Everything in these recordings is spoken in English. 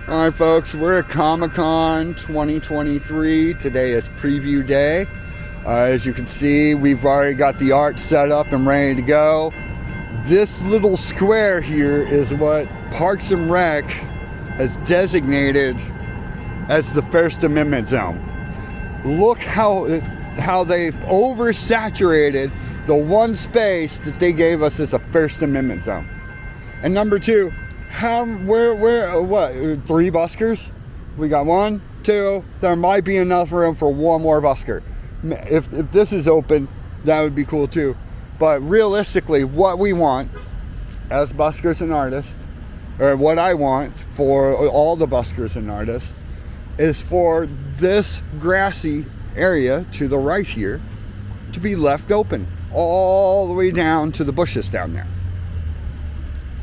Alright folks, we're at Comic-Con 2023. Today is preview day. As you can see, we've already got the art set up and ready to go. This little square here is what Parks and Rec has designated as the First Amendment zone. Look how they've oversaturated the one space that they gave us as a First Amendment zone. And number two, what, 3 buskers? We got 1, 2, there might be enough room for 1 more busker. If this is open, that would be cool too. But realistically, what we want as buskers and artists, or what I want for all the buskers and artists, is for this grassy area to the right here to be left open all the way down to the bushes down there.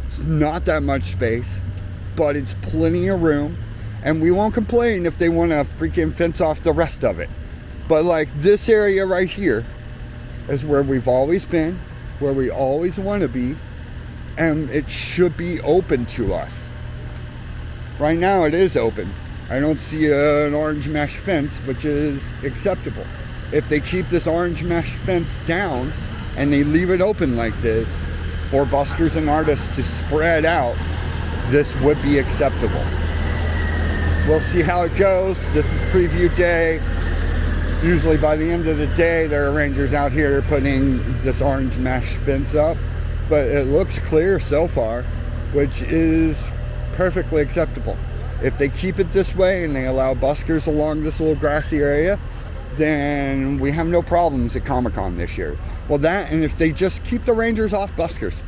It's not that much space, but it's plenty of room, and we won't complain if they want to freaking fence off the rest of it. But like this area right here is where we've always been, where we always want to be, and it should be open to us. Right now it is open. I don't see an orange mesh fence, which is acceptable. If they keep this orange mesh fence down and they leave it open like this for buskers and artists to spread out, this would be acceptable. We'll see how it goes. This is preview day. Usually by the end of the day, there are rangers out here putting this orange mesh fence up, but it looks clear so far, which is perfectly acceptable. If they keep it this way and they allow buskers along this little grassy area, then we have no problems at Comic-Con this year. Well, that, and if they just keep the rangers off buskers,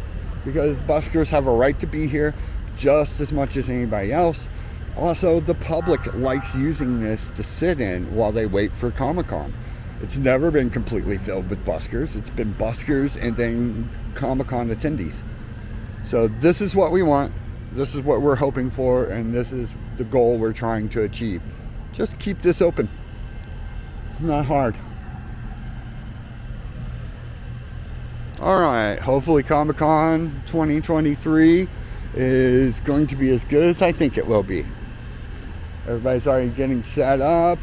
because buskers have a right to be here just as much as anybody else. Also, the public likes using this to sit in while they wait for Comic-Con. It's never been completely filled with buskers. It's been buskers and then Comic-Con attendees. So this is what we want. This is what we're hoping for, and this is the goal we're trying to achieve. Just keep this open. It's not hard. Alright, hopefully Comic-Con 2023 is going to be as good as I think it will be. Everybody's already getting set up.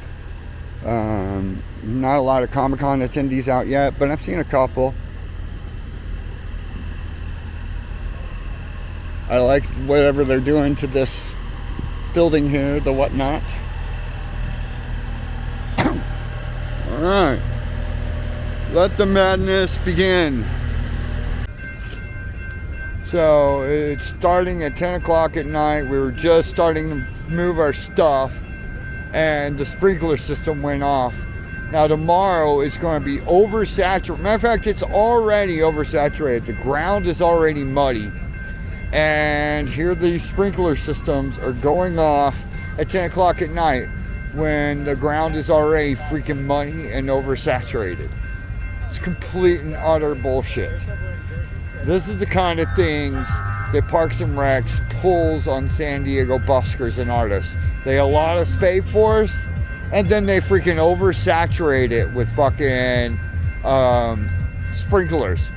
Not a lot of Comic-Con attendees out yet, but I've seen a couple. I like whatever they're doing to this building here, the whatnot. Alright, let the madness begin. So it's starting at 10 o'clock at night. We were just starting to move our stuff, and the sprinkler system went off. Now tomorrow is going to be oversaturated. Matter of fact, it's already oversaturated. The ground is already muddy. And here these sprinkler systems are going off at 10 o'clock at night when the ground is already freaking muddy and oversaturated. It's complete and utter bullshit. This is the kind of things that Parks and Recs pulls on San Diego buskers and artists. They allot a space for us, and then they freaking oversaturate it with fucking sprinklers.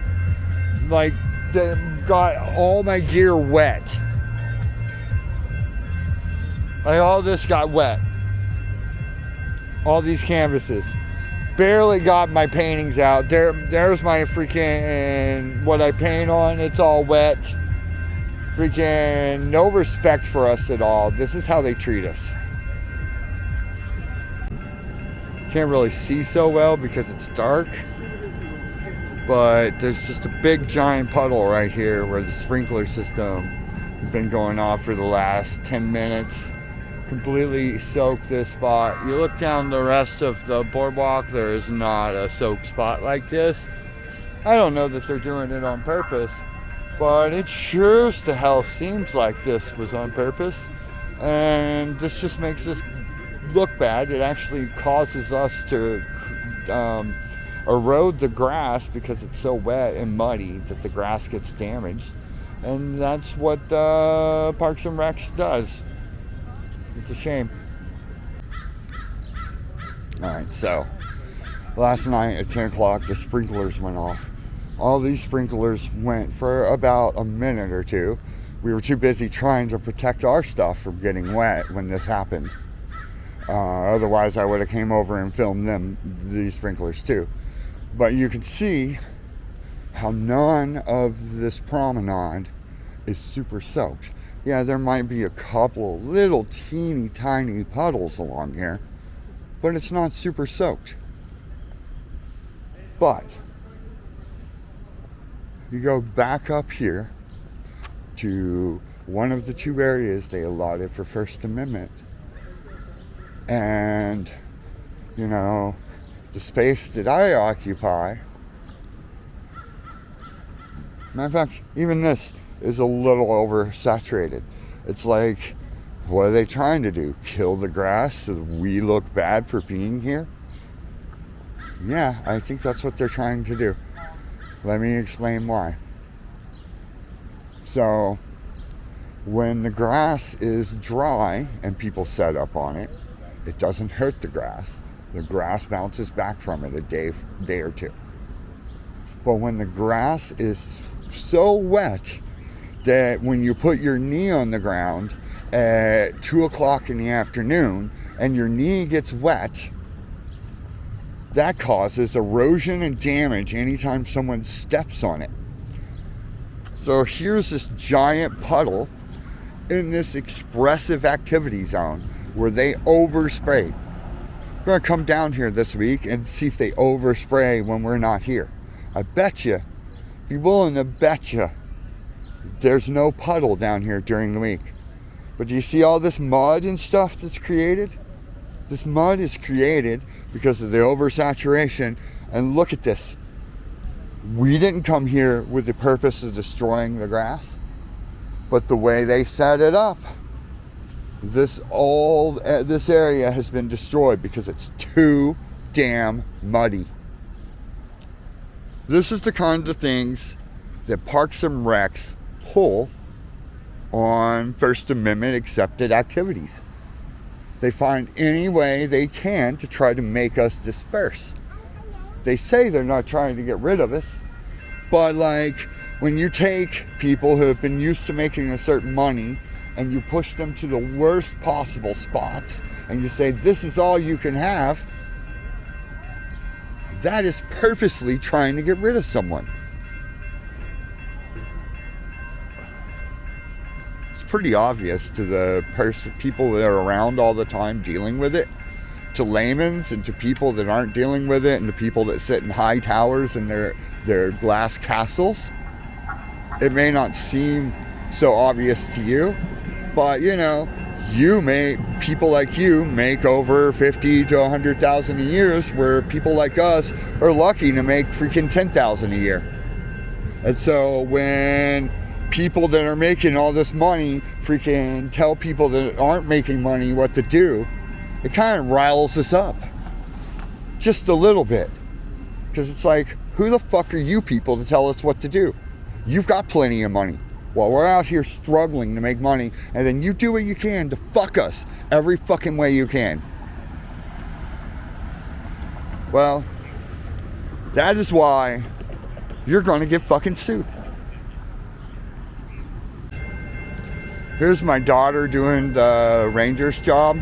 Like, they got all my gear wet. Like, all this got wet. All these canvases. Barely got my paintings out. There's my freaking, what I paint on, it's all wet. Freaking no respect for us at all. This is how they treat us. Can't really see so well because it's dark, but there's just a big giant puddle right here where the sprinkler system has been going off for the last 10 minutes. Completely soaked this spot. You look down the rest of the boardwalk, there is not a soaked spot like this. I don't know that they're doing it on purpose, but it sure as the hell seems like this was on purpose. And this just makes us look bad. It actually causes us to erode the grass because it's so wet and muddy that the grass gets damaged. And that's what Parks and Recs does. It's a shame. Alright, so last night at 10 o'clock the sprinklers went off. All these sprinklers went for about a minute or two, we were too busy trying to protect our stuff from getting wet when this happened. Otherwise, I would have came over and filmed these sprinklers too. But you can see how none of this promenade is super soaked. Yeah, there might be a couple of little teeny tiny puddles along here, but it's not super soaked. But you go back up here to one of the two areas they allotted for First Amendment, and you know, the space that I occupy, matter of fact, even this is a little oversaturated. It's like, what are they trying to do? Kill the grass so that we look bad for being here? Yeah, I think that's what they're trying to do. Let me explain why. So, when the grass is dry and people set up on it, it doesn't hurt the grass. The grass bounces back from it a day or two. But when the grass is so wet that when you put your knee on the ground at 2 o'clock in the afternoon and your knee gets wet, that causes erosion and damage anytime someone steps on it. So here's this giant puddle in this expressive activity zone where they overspray. I'm going to come down here this week and see if they overspray when we're not here. I bet you, be willing to bet you, there's no puddle down here during the week. But do you see all this mud and stuff that's created? This mud is created because of the oversaturation. And look at this. We didn't come here with the purpose of destroying the grass, but the way they set it up, this area has been destroyed because it's too damn muddy. This is the kind of things that Parks and Recs pull on First Amendment accepted activities. They find any way they can to try to make us disperse. They say they're not trying to get rid of us, but like when you take people who have been used to making a certain money and you push them to the worst possible spots and you say this is all you can have, that is purposely trying to get rid of someone. It's pretty obvious to the people that are around all the time dealing with it, to laymen and to people that aren't dealing with it, and to people that sit in high towers in their glass castles. It may not seem so obvious to you, but you know, people like you make over 50 to 100,000 a year, where people like us are lucky to make freaking 10,000 a year. And so when people that are making all this money freaking tell people that aren't making money what to do, it kind of riles us up just a little bit, because it's like, who the fuck are you people to tell us what to do? You've got plenty of money while we're out here struggling to make money, and then you do what you can to fuck us every fucking way you can. Well, that is why you're gonna get fucking sued. Here's my daughter doing the ranger's job.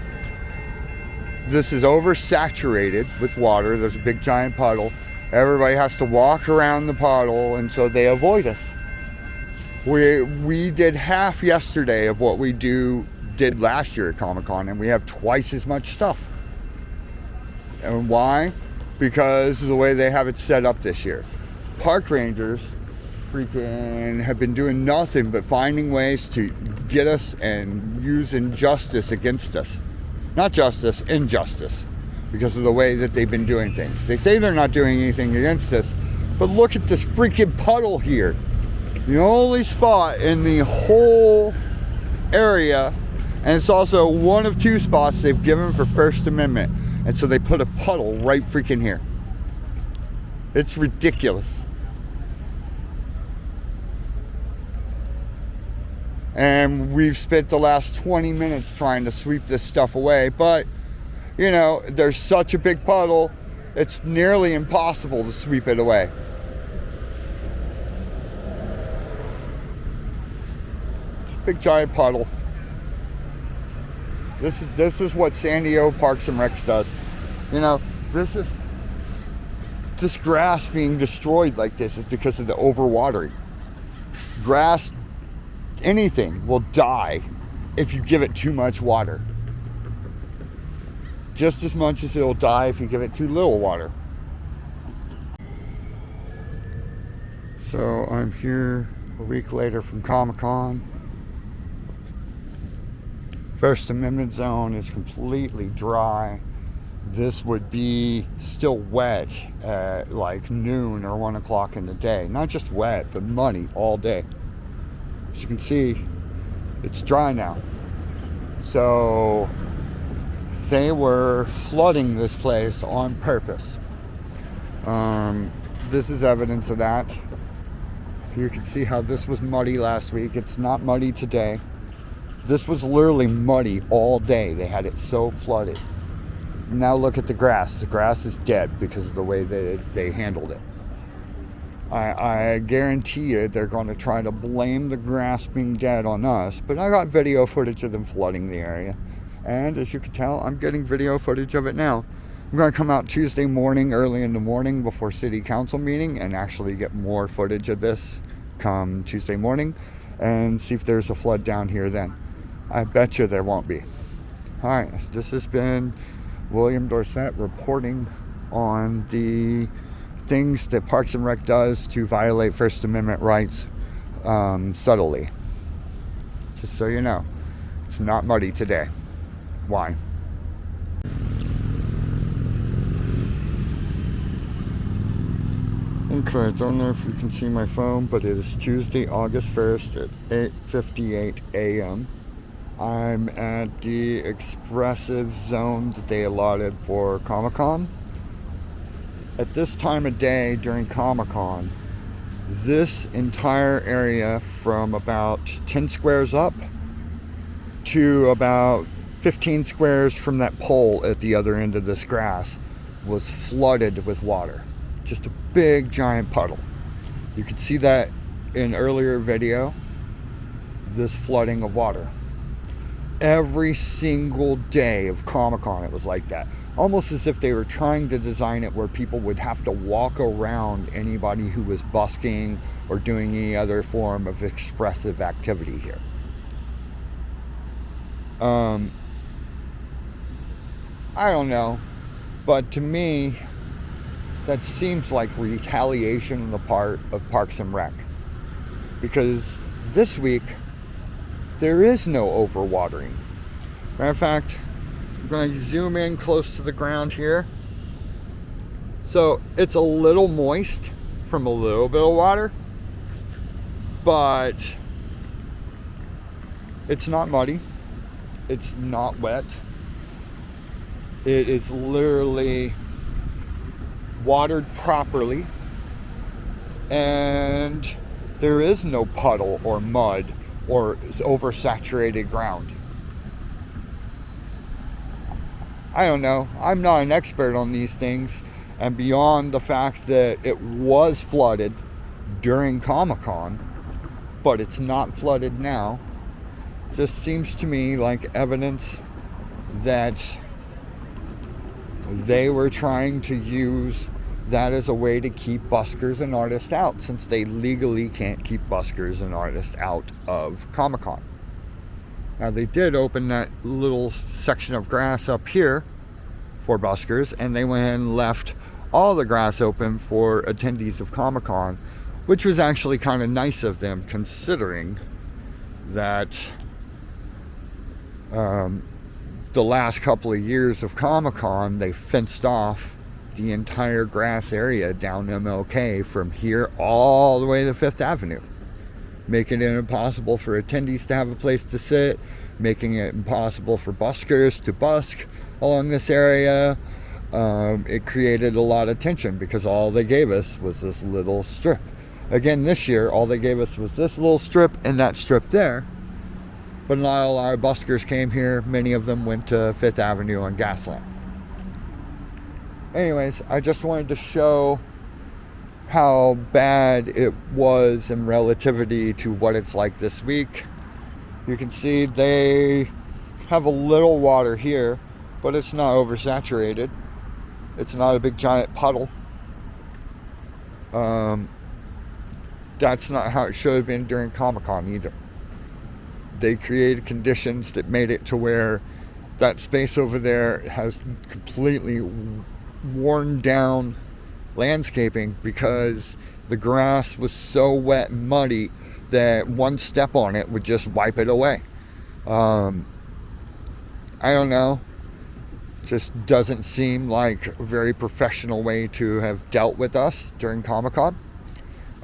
This is oversaturated with water. There's a big giant puddle. Everybody has to walk around the puddle, and so they avoid us. We did half yesterday of what we did last year at Comic-Con, and we have twice as much stuff. And why? Because of the way they have it set up this year. Park rangers freaking have been doing nothing but finding ways to get us and use injustice against us. Not justice, injustice, because of the way that they've been doing things. They say they're not doing anything against us, but look at this freaking puddle here. The only spot in the whole area, and it's also one of two spots they've given for First Amendment, and so they put a puddle right freaking here. It's ridiculous. And we've spent the last 20 minutes trying to sweep this stuff away, but you know, there's such a big puddle, it's nearly impossible to sweep it away. big giant puddle. This is what San Diego Parks and Recs does. You know, this grass being destroyed like this is because of the overwatering. Grass, anything will die if you give it too much water. Just as much as it'll die if you give it too little water. So I'm here a week later from Comic-Con. First Amendment zone is completely dry. This would be still wet at like noon or 1 o'clock in the day. Not just wet, but muddy all day. As you can see, it's dry now. So they were flooding this place on purpose. This is evidence of that. You can see how this was muddy last week. It's not muddy today. This was literally muddy all day. They had it so flooded. Now look at the grass. The grass is dead because of the way they handled it. I guarantee you they're going to try to blame the grass being dead on us, but I got video footage of them flooding the area. And as you can tell, I'm getting video footage of it now. I'm going to come out Tuesday morning, early in the morning before City Council meeting, and actually get more footage of this come Tuesday morning and see if there's a flood down here then. I bet you there won't be. All right, this has been William Dorsett reporting on the things that Parks and Rec does to violate First Amendment rights subtly. Just so you know, it's not muddy today. Why? Okay, I don't know if you can see my phone, but it is Tuesday, August 1st at 8:58 a.m. I'm at the expressive zone that they allotted for Comic-Con. At this time of day during Comic-Con, this entire area from about 10 squares up to about 15 squares from that pole at the other end of this grass was flooded with water. Just a big giant puddle. You could see that in earlier video, this flooding of water. Every single day of Comic-Con it was like that. Almost as if they were trying to design it where people would have to walk around anybody who was busking or doing any other form of expressive activity here. I don't know, but to me, that seems like retaliation on the part of Parks and Rec. Because this week, there is no overwatering. Matter of fact, I'm going to zoom in close to the ground here. So it's a little moist from a little bit of water, but it's not muddy. It's not wet. It is literally watered properly, and there is no puddle or mud or oversaturated ground. I don't know. I'm not an expert on these things, and beyond the fact that it was flooded during Comic-Con, but it's not flooded now, just seems to me like evidence that they were trying to use that as a way to keep buskers and artists out, since they legally can't keep buskers and artists out of Comic-Con. Now, they did open that little section of grass up here for buskers, and they went and left all the grass open for attendees of Comic-Con, which was actually kind of nice of them, considering that the last couple of years of Comic-Con, they fenced off the entire grass area down MLK from here all the way to 5th Avenue, making it impossible for attendees to have a place to sit, making it impossible for buskers to busk along this area. It created a lot of tension because all they gave us was this little strip. Again, this year, all they gave us was this little strip and that strip there. But not all our buskers came here. Many of them went to 5th Avenue on Gaslamp. Anyways, I just wanted to show how bad it was in relativity to what it's like this week. You can see they have a little water here, but it's not oversaturated. It's not a big giant puddle. That's not how it should have been during Comic-Con either. They created conditions that made it to where that space over there has completely worn down landscaping because the grass was so wet and muddy that one step on it would just wipe it away. I don't know. Just doesn't seem like a very professional way to have dealt with us during Comic-Con.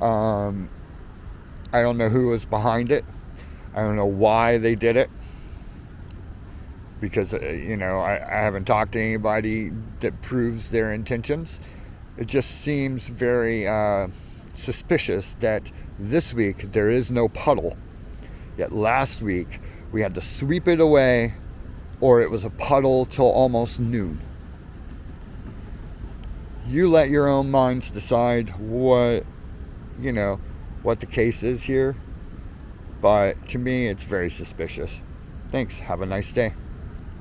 I don't know who was behind it. I don't know why they did it. Because, I haven't talked to anybody that proves their intentions. It just seems very suspicious that this week there is no puddle. Yet last week we had to sweep it away, or it was a puddle till almost noon. You let your own minds decide what the case is here. But to me, it's very suspicious. Thanks. Have a nice day.